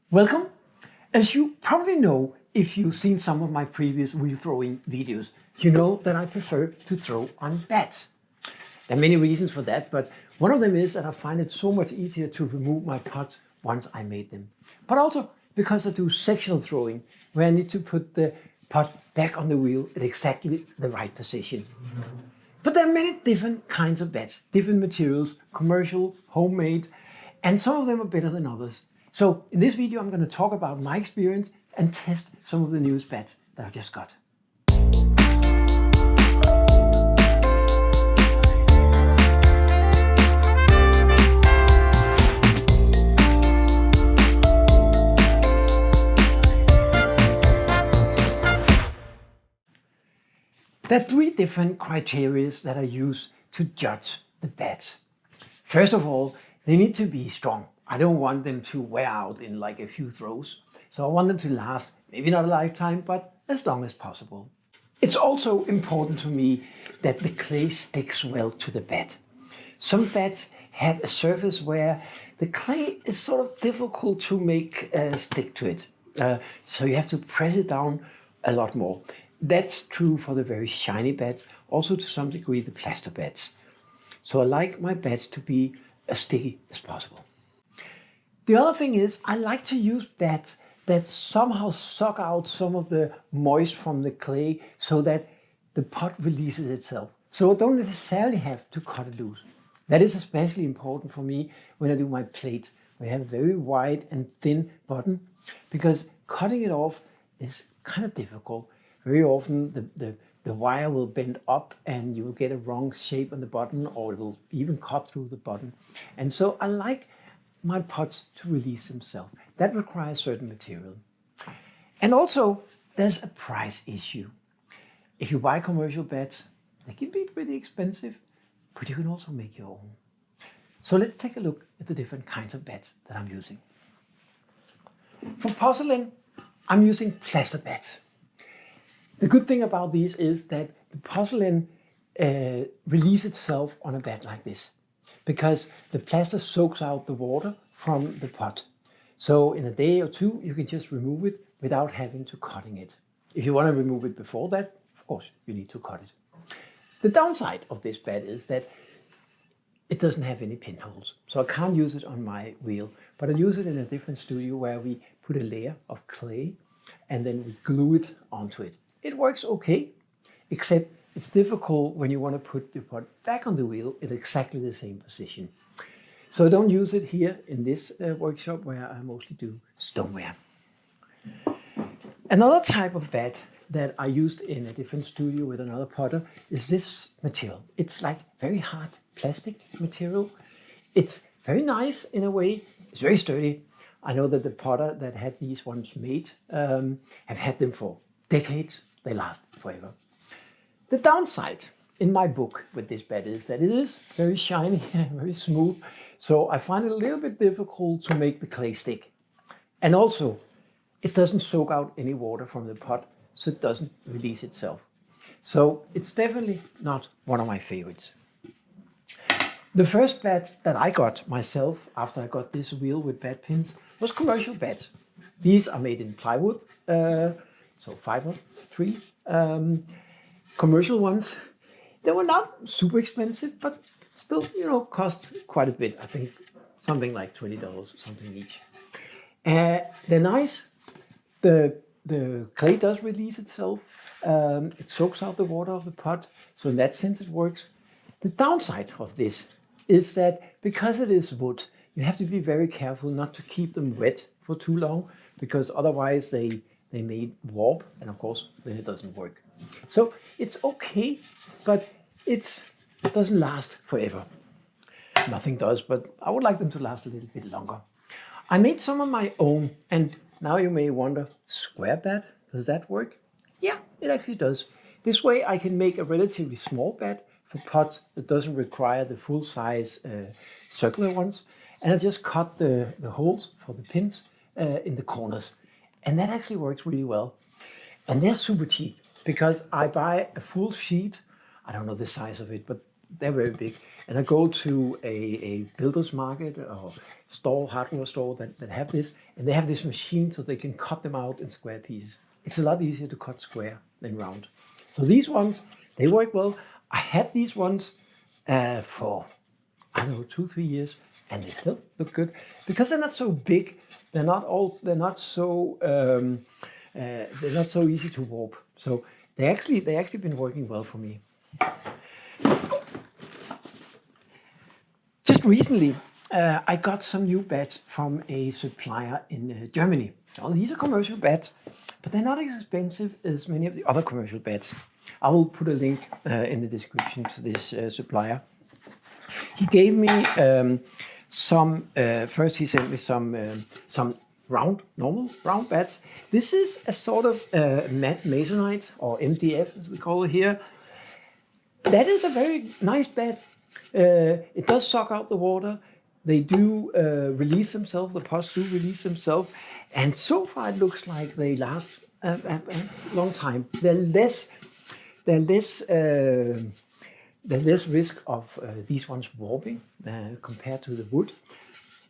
Welcome! As you probably know, if you've seen some of my previous wheel throwing videos, you know that I prefer to throw on beds. There are many reasons for that, but one of them is that I find it so much easier to remove my pots once I made them. But also because I do sectional throwing, where I need to put the pot back on the wheel at exactly the right position. But there are many different kinds of beds, different materials, commercial, homemade, and some of them are better than others. So in this video, I'm going to talk about my experience and test some of the newest beds that I just got. There are three different criteria that I use to judge the beds. First of all, they need to be strong. I don't want them to wear out in like a few throws. So I want them to last, maybe not a lifetime, but as long as possible. It's also important to me that the clay sticks well to the bed. Some beds have a surface where the clay is sort of difficult to make stick to it. So you have to press it down a lot more. That's true for the very shiny beds, also to some degree the plaster beds. So I like my beds to be as sticky as possible. The other thing is I like to use beds that somehow suck out some of the moist from the clay so that the pot releases itself. So I don't necessarily have to cut it loose. That is especially important for me when I do my plates. We have a very wide and thin bottom because cutting it off is kind of difficult. Very often the wire will bend up and you will get a wrong shape on the button, or it will even cut through the button. And so I like my pots to release themselves. That requires certain material. And also there's a price issue. If you buy commercial beds, they can be pretty expensive, but you can also make your own. So let's take a look at the different kinds of beds that I'm using. For porcelain, I'm using plaster beds. The good thing about these is that the porcelain releases itself on a bed like this because the plaster soaks out the water from the pot. So in a day or two, you can just remove it without having to cutting it. If you want to remove it before that, of course, you need to cut it. The downside of this bed is that it doesn't have any pinholes. So I can't use it on my wheel, but I use it in a different studio where we put a layer of clay and then we glue it onto it. It works okay, except it's difficult when you want to put your pot back on the wheel in exactly the same position. So I don't use it here in this workshop where I mostly do stoneware. Another type of bed that I used in a different studio with another potter is this material. It's like very hard plastic material. It's very nice in a way. It's very sturdy. I know that the potter that had these ones made have had them for decades. They last forever. The downside in my book with this bed is that it is very shiny and very smooth. So I find it a little bit difficult to make the clay stick. And also, it doesn't soak out any water from the pot, so it doesn't release itself. So it's definitely not one of my favorites. The first bed that I got myself after I got this wheel with bed pins was commercial beds. These are made in plywood, so fiber, tree. Commercial ones, they were not super expensive, but still, cost quite a bit. I think something like $20 or something each. They're nice. The clay does release itself. It soaks out the water of the pot. So in that sense, it works. The downside of this is that because it is wood, you have to be very careful not to keep them wet for too long, because otherwise they may warp, and of course, then it doesn't work. So it's okay, but it doesn't last forever. Nothing does, but I would like them to last a little bit longer. I made some of my own, and now you may wonder, square bed, does that work? Yeah, it actually does. This way I can make a relatively small bed for pots that doesn't require the full-size circular ones. And I just cut the holes for the pins in the corners. And that actually works really well. And they're super cheap because I buy a full sheet. I don't know the size of it, but they're very big. And I go to a builder's market or store, hardware store that have this, and they have this machine so they can cut them out in square pieces. It's a lot easier to cut square than round. So these ones, they work well. I had these ones for, I don't know, 2-3 years, and they still look good because they're not so big. They're not so easy to warp. So they actually been working well for me. Just recently, I got some new bats from a supplier in Germany. Well, these are commercial bats, but they're not as expensive as many of the other commercial bats. I will put a link in the description to this supplier. He gave me first he sent me some normal round bats. This is a sort of Masonite or MDF, as we call it here. That is a very nice bat. It does suck out the water. They do release themselves. The pots do release themselves, and so far it looks like they last a long time. There's less risk of these ones warping compared to the wood,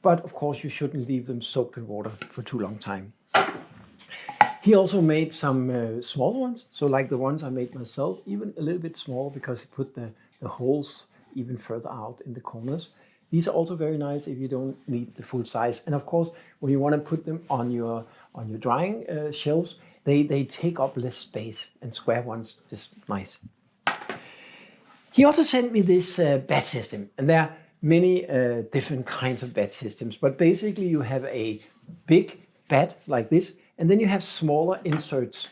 but of course you shouldn't leave them soaked in water for too long time. He also made some small ones, so like the ones I made myself, even a little bit smaller because he put the holes even further out in the corners. These are also very nice if you don't need the full size. And of course, when you want to put them on your drying shelves, they take up less space, and square ones just nice. He also sent me this bat system, and there are many different kinds of bat systems, but basically you have a big bat like this, and then you have smaller inserts.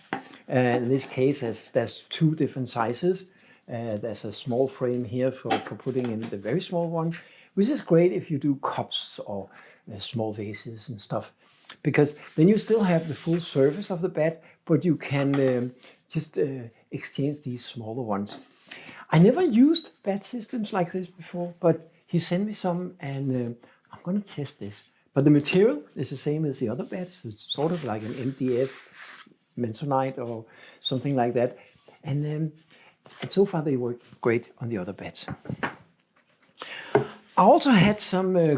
In this case, there's 2 different sizes. There's a small frame here for putting in the very small one, which is great if you do cups or small vases and stuff, because then you still have the full surface of the bat, but you can just exchange these smaller ones. I never used bat systems like this before, but he sent me some, and I'm going to test this. But the material is the same as the other bats. It's sort of like an MDF, Masonite or something like that. And so far they work great on the other bats. I also had some I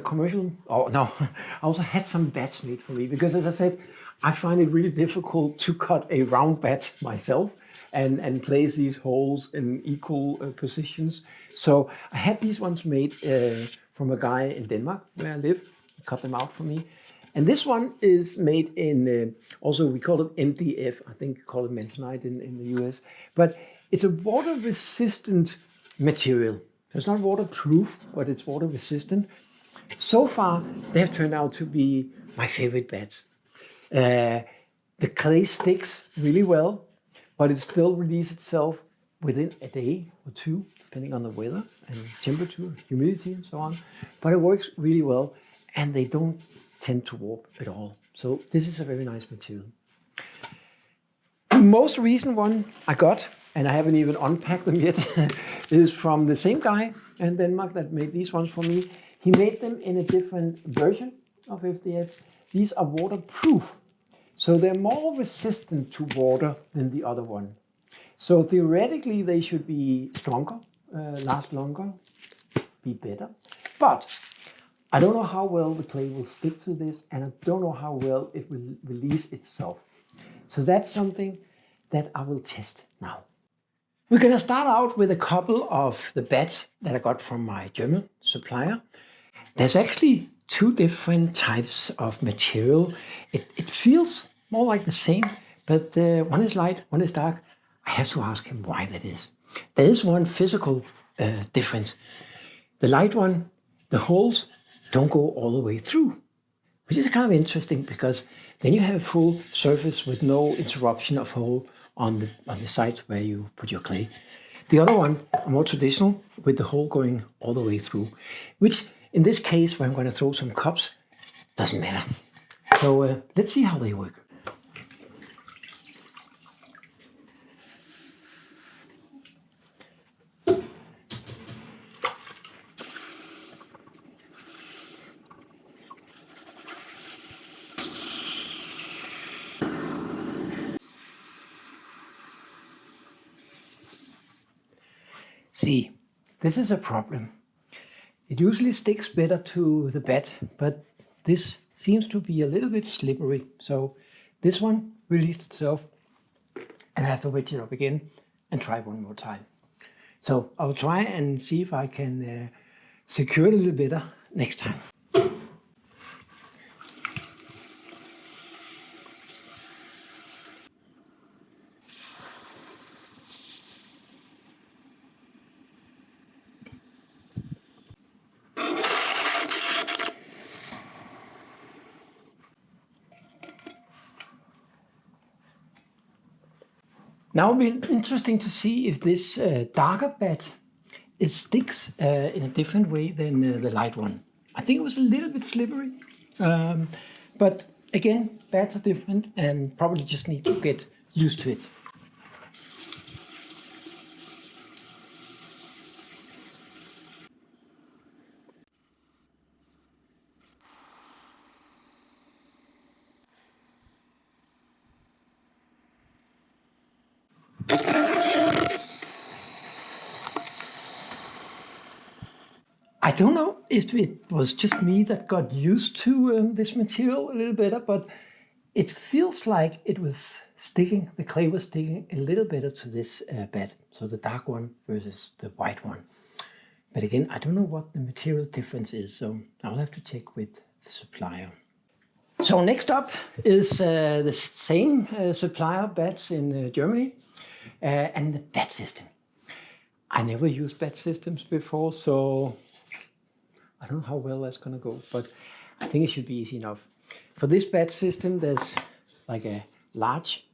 also had some bats made for me because, as I said, I find it really difficult to cut a round bat myself and place these holes in equal positions. So I had these ones made from a guy in Denmark where I live. He cut them out for me. And this one is made in, also we call it MDF, I think we call it Masonite in the US. But it's a water-resistant material. So it's not waterproof, but it's water-resistant. So far, they have turned out to be my favorite bats. The clay sticks really well, but it still releases itself within a day or 2, depending on the weather and temperature, humidity, and so on. But it works really well, and they don't tend to warp at all. So this is a very nice material. The most recent one I got, and I haven't even unpacked them yet, is from the same guy in Denmark that made these ones for me. He made them in a different version of FDF. These are waterproof, so they're more resistant to water than the other one. So theoretically, they should be stronger, last longer, be better. But I don't know how well the clay will stick to this, and I don't know how well it will release itself. So that's something that I will test now. We're going to start out with a couple of the bats that I got from my German supplier. There's actually 2 different types of material. It feels more like the same, but one is light, one is dark. I have to ask him why that is. There is one physical difference. The light one, the holes don't go all the way through, which is kind of interesting because then you have a full surface with no interruption of hole on the side where you put your clay. The other one, more traditional, with the hole going all the way through, which in this case, where I'm going to throw some cups, doesn't matter. So let's see how they work. See, this is a problem. It usually sticks better to the bed, but this seems to be a little bit slippery. So this one released itself, and I have to wedge it up again and try one more time. So I'll try and see if I can secure it a little better next time. Now it'll be interesting to see if this darker bed sticks in a different way than the light one. I think it was a little bit slippery, but again, beds are different and probably just need to get used to it. I don't know if it was just me that got used to this material a little better, but it feels like it was sticking, the clay was sticking a little better to this bed. So the dark one versus the white one. But again, I don't know what the material difference is, so I'll have to check with the supplier. So next up is the same supplier beds in Germany and the bed system. I never used bed systems before, so I don't know how well that's going to go, but I think it should be easy enough. For this bed system, there's like a large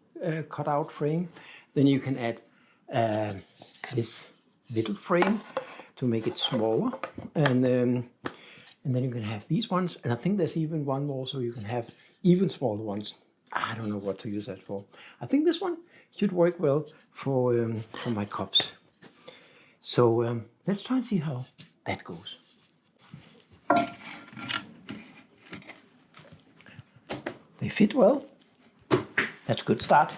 cutout frame. Then you can add this little frame to make it smaller. And then you can have these ones. And I think there's even one more, so you can have even smaller ones. I don't know what to use that for. I think this one should work well for my cups. So let's try and see how that goes. They fit well. That's a good start.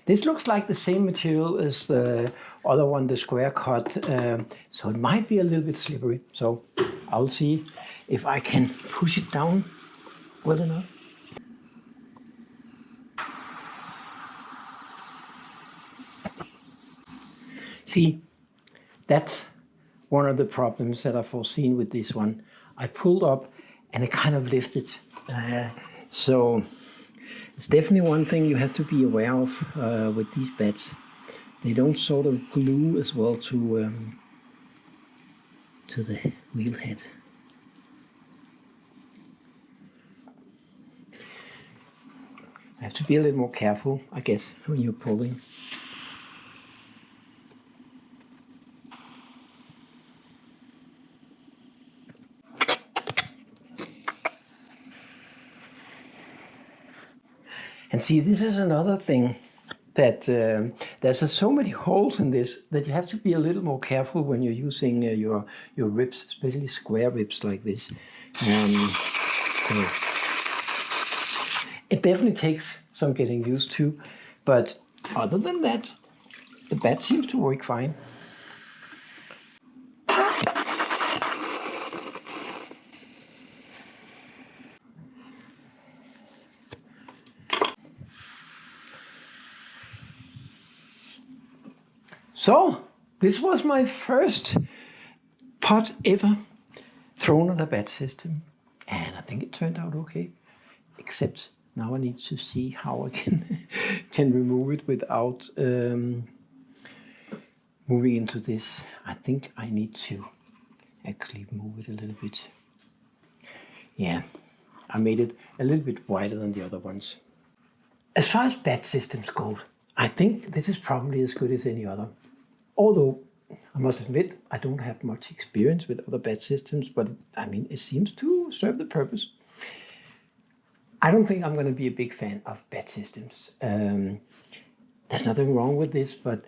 This looks like the same material as the other one, the square cut, so it might be a little bit slippery. So I'll see if I can push it down well enough. See, that's one of the problems that I've foreseen with this one. I pulled up and it kind of lifted. So it's definitely one thing you have to be aware of with these beds. They don't sort of glue as well to the wheel head. I have to be a little more careful, I guess, when you're pulling. And see, this is another thing that there's so many holes in this that you have to be a little more careful when you're using your ribs, especially square ribs like this. So it definitely takes some getting used to, but other than that, the bed seems to work fine. So, this was my first pot ever thrown on a bed system, and I think it turned out okay, except now I need to see how I can remove it without moving into this. I think I need to actually move it a little bit. Yeah, I made it a little bit wider than the other ones. As far as bed systems go, I think this is probably as good as any other. Although, I must admit, I don't have much experience with other bed systems, but I mean, it seems to serve the purpose. I don't think I'm going to be a big fan of bed systems. There's nothing wrong with this, but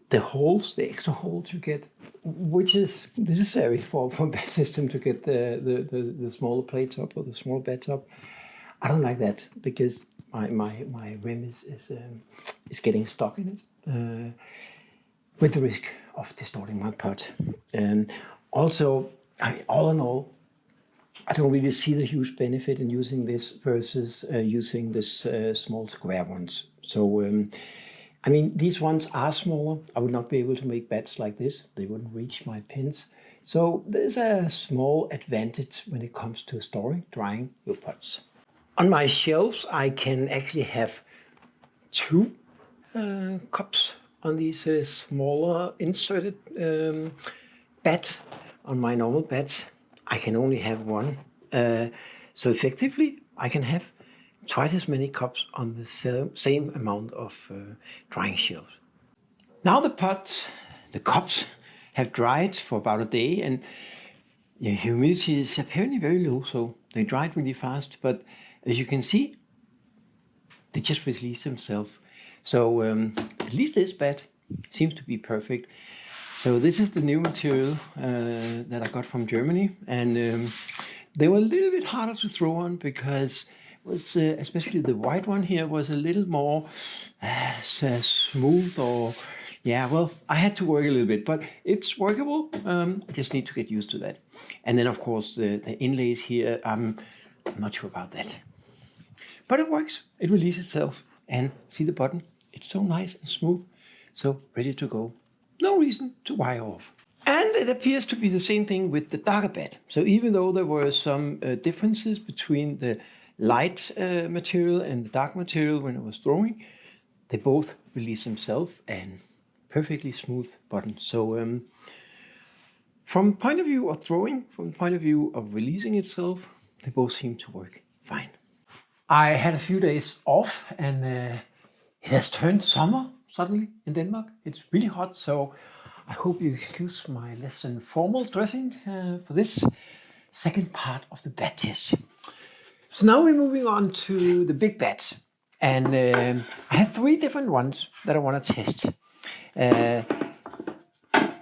the holes, the extra holes you get, which is necessary for a bed system to get the smaller plates up or the small beds up, I don't like that because my rim is getting stuck in it, with the risk of distorting my pot. Also, all in all, I don't really see the huge benefit in using this versus using this small square ones. So, I mean, these ones are smaller. I would not be able to make bats like this. They wouldn't reach my pins. So there's a small advantage when it comes to storing, drying your pots. On my shelves, I can actually have two cups on these smaller inserted bat. On my normal bat, I can only have one. So effectively, I can have twice as many cups on the same amount of drying shelves. Now the cups have dried for about a day, and the humidity is apparently very low, so they dried really fast. But as you can see, they just release themselves. So at least this bat seems to be perfect. So this is the new material that I got from Germany, and they were a little bit harder to throw on because it was, especially the white one here was a little more smooth, or yeah, well, I had to work a little bit, but it's workable. I just need to get used to that. And then of course the inlays here, I'm not sure about that. But it works, it releases itself, and see the button? It's so nice and smooth, so ready to go. No reason to wire off. And it appears to be the same thing with the darker bed. So even though there were some differences between the light material and the dark material when it was throwing, they both release themselves and perfectly smooth button. So from point of view of throwing, from point of view of releasing itself, they both seem to work fine. I had a few days off, and it has turned summer suddenly in Denmark. It's really hot, so I hope you excuse my less than formal dressing for this second part of the bat test. So now we're moving on to the big bat, and I have three different ones that I want to test.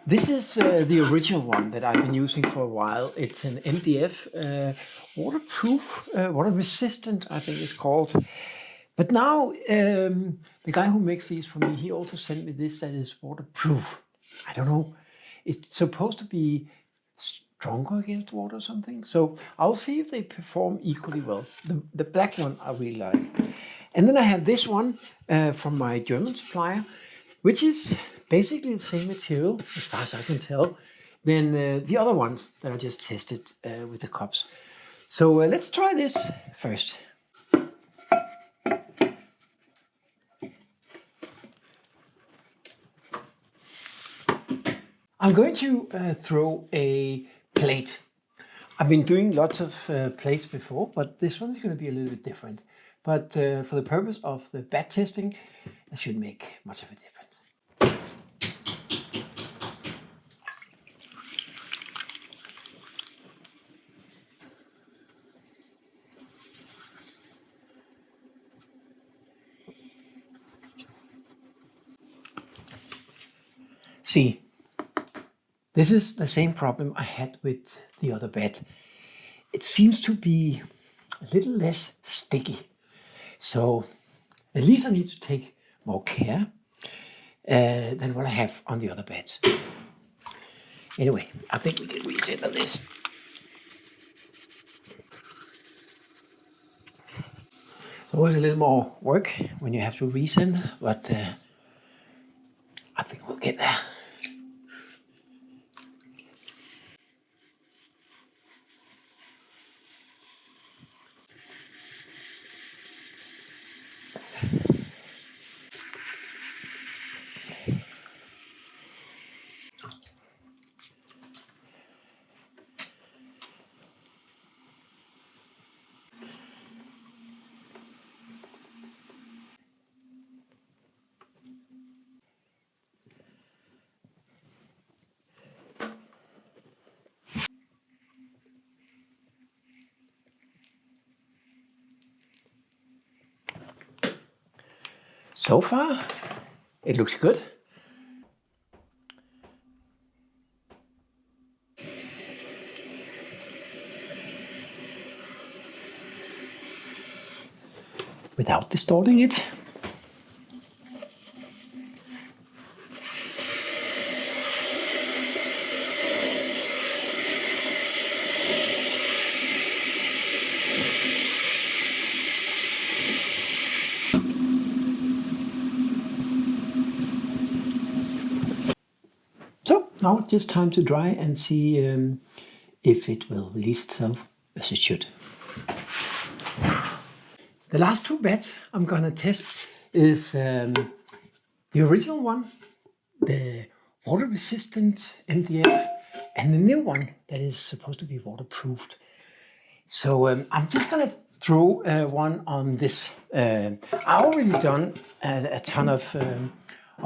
This is the original one that I've been using for a while. It's an MDF, waterproof, water resistant, I think it's called. But now the guy who makes these for me, he also sent me this that is waterproof. I don't know. It's supposed to be stronger against water or something. So I'll see if they perform equally well. The black one I really like. And then I have this one from my German supplier, which is basically the same material, as far as I can tell, than the other ones that I just tested with the cups. So let's try this first. I'm going to throw a plate. I've been doing lots of plates before, but this one's going to be a little bit different. But for the purpose of the bat testing, that shouldn't make much of a difference. See, this is the same problem I had with the other bat. It seems to be a little less sticky. So at least I need to take more care than what I have on the other bats. Anyway, I think we can recenter this. It's always a little more work when you have to recenter, but I think we'll get there. So far, it looks good. without distorting it. So now it's just time to dry and see if it will release itself as it should. The last two bats I'm gonna test is the original one, the water resistant MDF, and the new one that is supposed to be waterproofed. So I'm just gonna throw one on this. I already done a ton of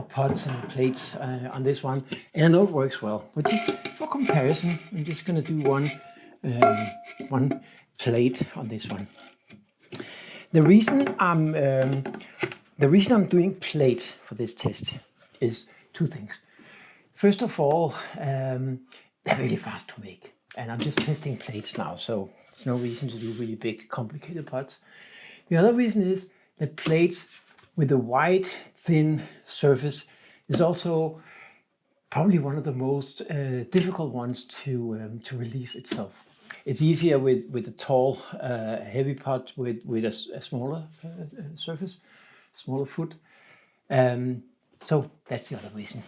pots and plates on this one, and I know it works well. But just for comparison, I'm just gonna do one plate on this one. The reason I'm doing plate for this test is two things. First of all, they're really fast to make, and I'm just testing plates now, so there's no reason to do really big, complicated pots. The other reason is that plates with a wide, thin surface is also probably one of the most difficult ones to release itself. It's easier with a tall, heavy pot with a smaller surface, smaller foot. So that's the other reason.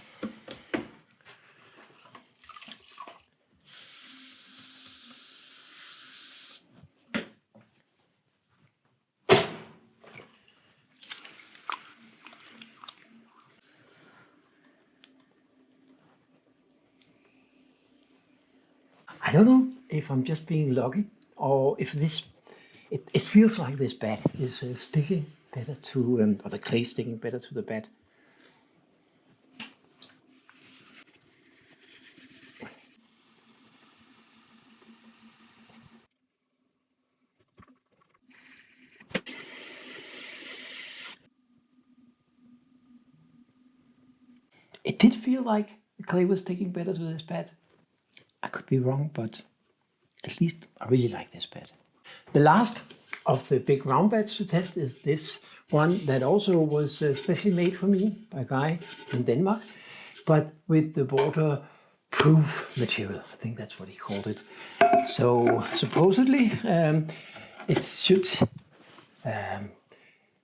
I don't know if I'm just being lucky or if it feels like this bat is sticking better to, or the clay sticking better to the bat. It did feel like the clay was sticking better to this bat. I could be wrong, but at least I really like this bat. The last of the big round bats to test is this one that also was specially made for me by a guy in Denmark, but with the waterproof material. I think that's what he called it. So supposedly it should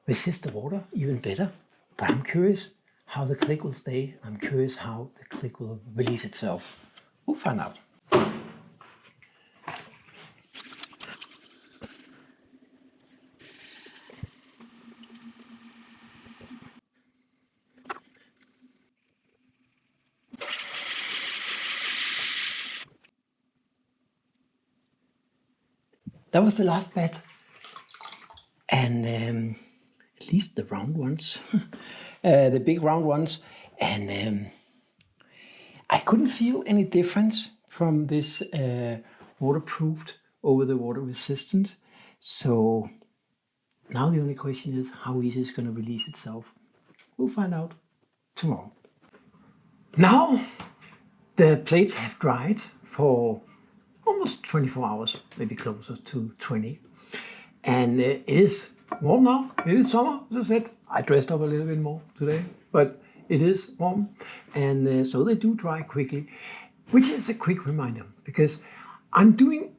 resist the water even better, but I'm curious how the click will stay. I'm curious how the click will release itself. We'll find out. That was the last bat, and at least the round ones, the big round ones, and I couldn't feel any difference from this waterproofed over the water resistant. So now the only question is how easy it's going to release itself. We'll find out tomorrow. Now the plates have dried for almost 24 hours, maybe closer to 20. And it is warm now. It is summer, as I said. I dressed up a little bit more today, but it is warm. And so they do dry quickly, which is a quick reminder because I'm doing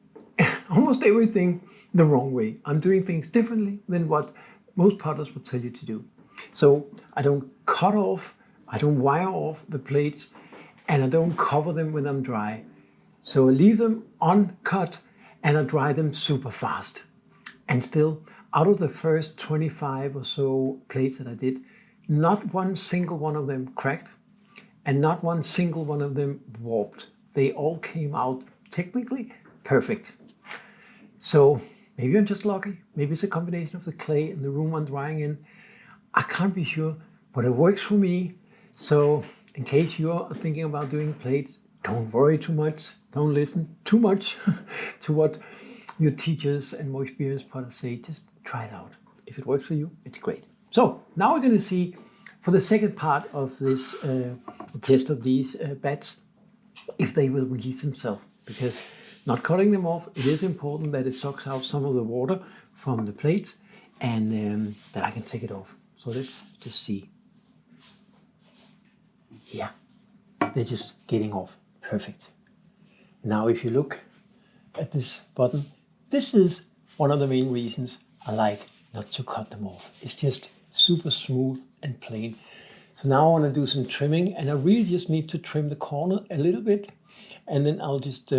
almost everything the wrong way. I'm doing things differently than what most potters would tell you to do. So I don't cut off, I don't wire off the plates, and I don't cover them when I'm dry. So I leave them uncut and I dry them super fast. And still, out of the first 25 or so plates that I did, not one single one of them cracked and not one single one of them warped. They all came out technically perfect. So maybe I'm just lucky. Maybe it's a combination of the clay and the room I'm drying in. I can't be sure, but it works for me. So in case you're thinking about doing plates, don't worry too much. Don't listen too much to what your teachers and more experienced potters say. Just try it out. If it works for you, it's great. So now we're going to see for the second part of this test of these bats, if they will release themselves. Because not cutting them off, it is important that it sucks out some of the water from the plates and then I can take it off. So let's just see. Yeah, they're just getting off. Perfect. Now if you look at this button, this is one of the main reasons I like not to cut them off. It's just super smooth and plain. So now I want to do some trimming, and I really just need to trim the corner a little bit, and then I'll just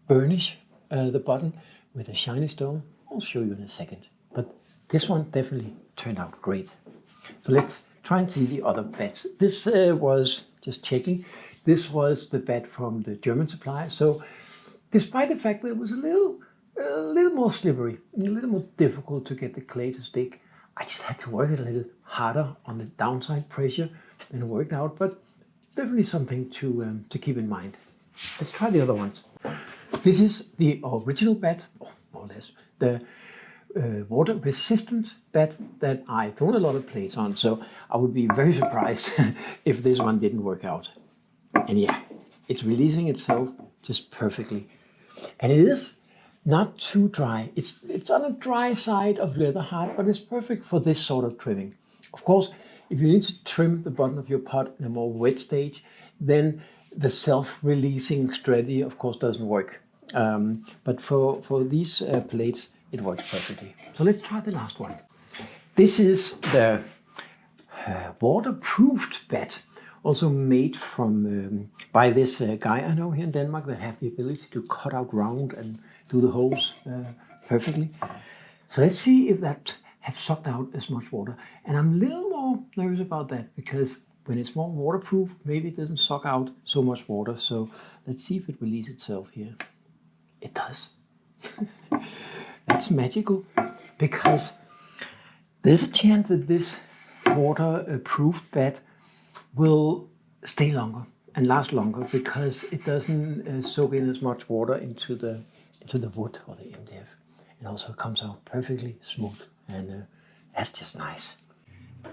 burnish the button with a shiny stone. I'll show you in a second. But this one definitely turned out great. So let's try and see the other bats. This was, just checking, this was the bat from the German supplier. So despite the fact that it was a little more slippery, a little more difficult to get the clay to stick, I just had to work it a little harder on the downside pressure, and it worked out, but definitely something to keep in mind. Let's try the other ones. This is the original bat, more or less, the water resistant bat that I thrown a lot of plates on, so I would be very surprised if this one didn't work out. And yeah, it's releasing itself just perfectly. And it is not too dry. It's on the dry side of leather hard, but it's perfect for this sort of trimming. Of course, if you need to trim the bottom of your pot in a more wet stage, then the self-releasing strategy, of course, doesn't work. But for these plates, it works perfectly. So let's try the last one. This is the waterproofed bat, also made from by this guy I know here in Denmark that have the ability to cut out round and do the holes perfectly. So let's see if that have sucked out as much water. And I'm a little more nervous about that, because when it's more waterproof, maybe it doesn't suck out so much water. So let's see if it releases itself here. It does. That's magical, because there's a chance that this waterproof bat will stay longer and last longer, because it doesn't soak in as much water into the wood or the MDF. It also comes out perfectly smooth, and that's just nice.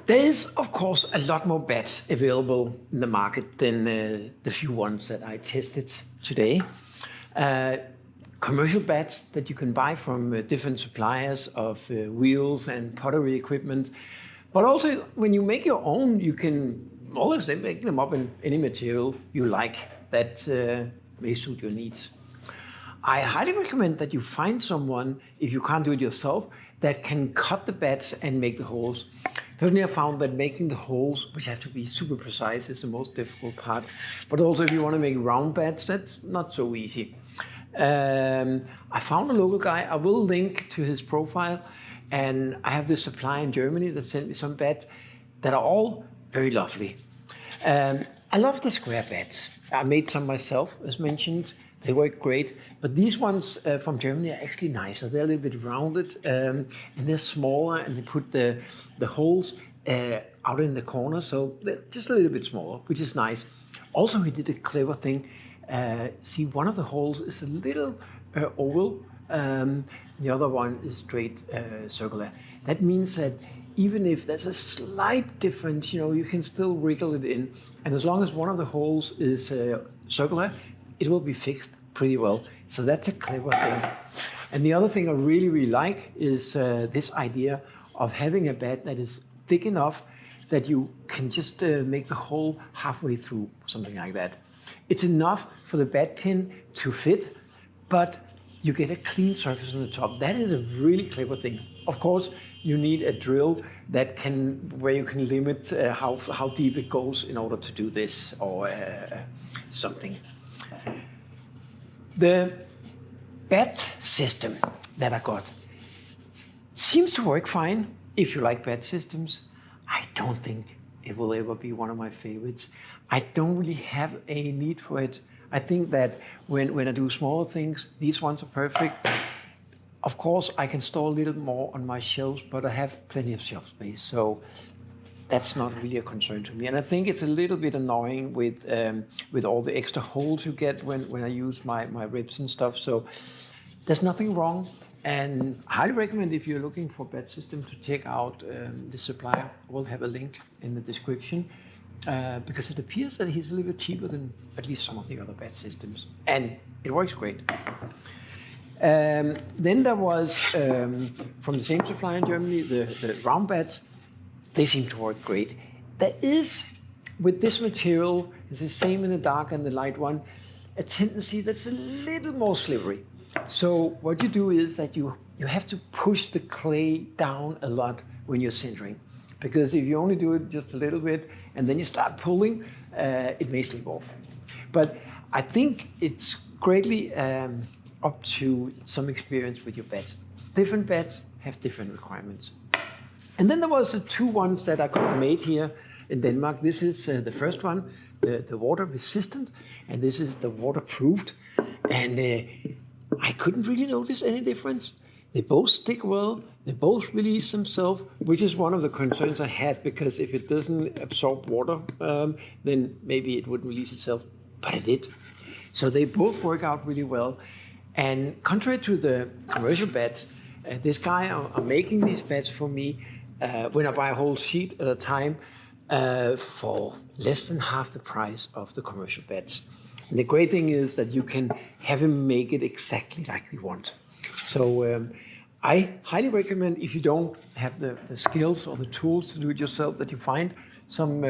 There is, of course, a lot more bats available in the market than the few ones that I tested today. Commercial bats that you can buy from different suppliers of wheels and pottery equipment. But also, when you make your own, you can more or less make them up in any material you like that may suit your needs. I highly recommend that you find someone, if you can't do it yourself, that can cut the bats and make the holes. Personally, I found that making the holes, which have to be super precise, is the most difficult part. But also, if you want to make round bats, that's not so easy. I found a local guy. I will link to his profile, and I have this supplier in Germany that sent me some bats that are all very lovely. I love the square bats. I made some myself, as mentioned. They work great, but these ones from Germany are actually nicer. They're a little bit rounded, and they're smaller, and they put the holes out in the corner, so they're just a little bit smaller, which is nice. Also, he did a clever thing. See, one of the holes is a little oval, the other one is straight circular. That means that even if there's a slight difference, you can still wriggle it in. And as long as one of the holes is circular, it will be fixed pretty well. So that's a clever thing. And the other thing I really, really like is this idea of having a bat that is thick enough that you can just make the hole halfway through, something like that. It's enough for the bat pin to fit, but you get a clean surface on the top. That is a really clever thing. Of course, you need a drill where you can limit how deep it goes in order to do this, or something. The bat system that I got seems to work fine if you like bat systems. I don't think it will ever be one of my favorites. I don't really have a need for it. I think that when I do smaller things, these ones are perfect. Of course, I can store a little more on my shelves, but I have plenty of shelf space, so that's not really a concern to me. And I think it's a little bit annoying with all the extra holes you get when I use my ribs and stuff. So there's nothing wrong. And I highly recommend, if you're looking for bat system, to check out the supplier. I will have a link in the description, because it appears that he's a little bit cheaper than at least some of the other bat systems. And it works great. Then there was, from the same supplier in Germany, the round bats. They seem to work great. There is, with this material, it's the same in the dark and the light one, a tendency that's a little more slippery. So what you do is that you have to push the clay down a lot when you're sintering. Because if you only do it just a little bit and then you start pulling, it may slip off. But I think it's greatly up to some experience with your bats. Different bats have different requirements. And then there was the two ones that I could have made here in Denmark. This is the first one, the water resistant, and this is the waterproofed. And I couldn't really notice any difference. They both stick well, they both release themselves, which is one of the concerns I had, because if it doesn't absorb water, then maybe it wouldn't release itself, but it did. So they both work out really well. And contrary to the commercial bats, this guy are making these bats for me when I buy a whole sheet at a time for less than half the price of the commercial bats. And the great thing is that you can have him make it exactly like you want. So I highly recommend, if you don't have the skills or the tools to do it yourself, that you find some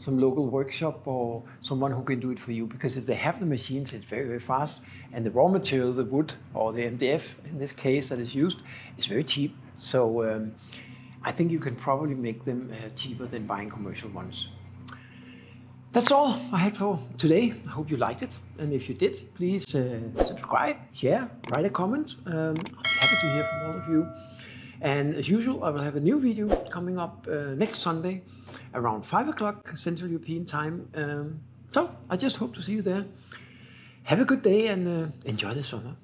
local workshop or someone who can do it for you. Because if they have the machines, it's very, very fast. And the raw material, the wood or the MDF in this case that is used, is very cheap. So I think you can probably make them cheaper than buying commercial ones. That's all I had for today. I hope you liked it. And if you did, please subscribe, share, write a comment. I'm happy to hear from all of you. And as usual, I will have a new video coming up next Sunday around 5 o'clock Central European time. So I just hope to see you there. Have a good day and enjoy the summer.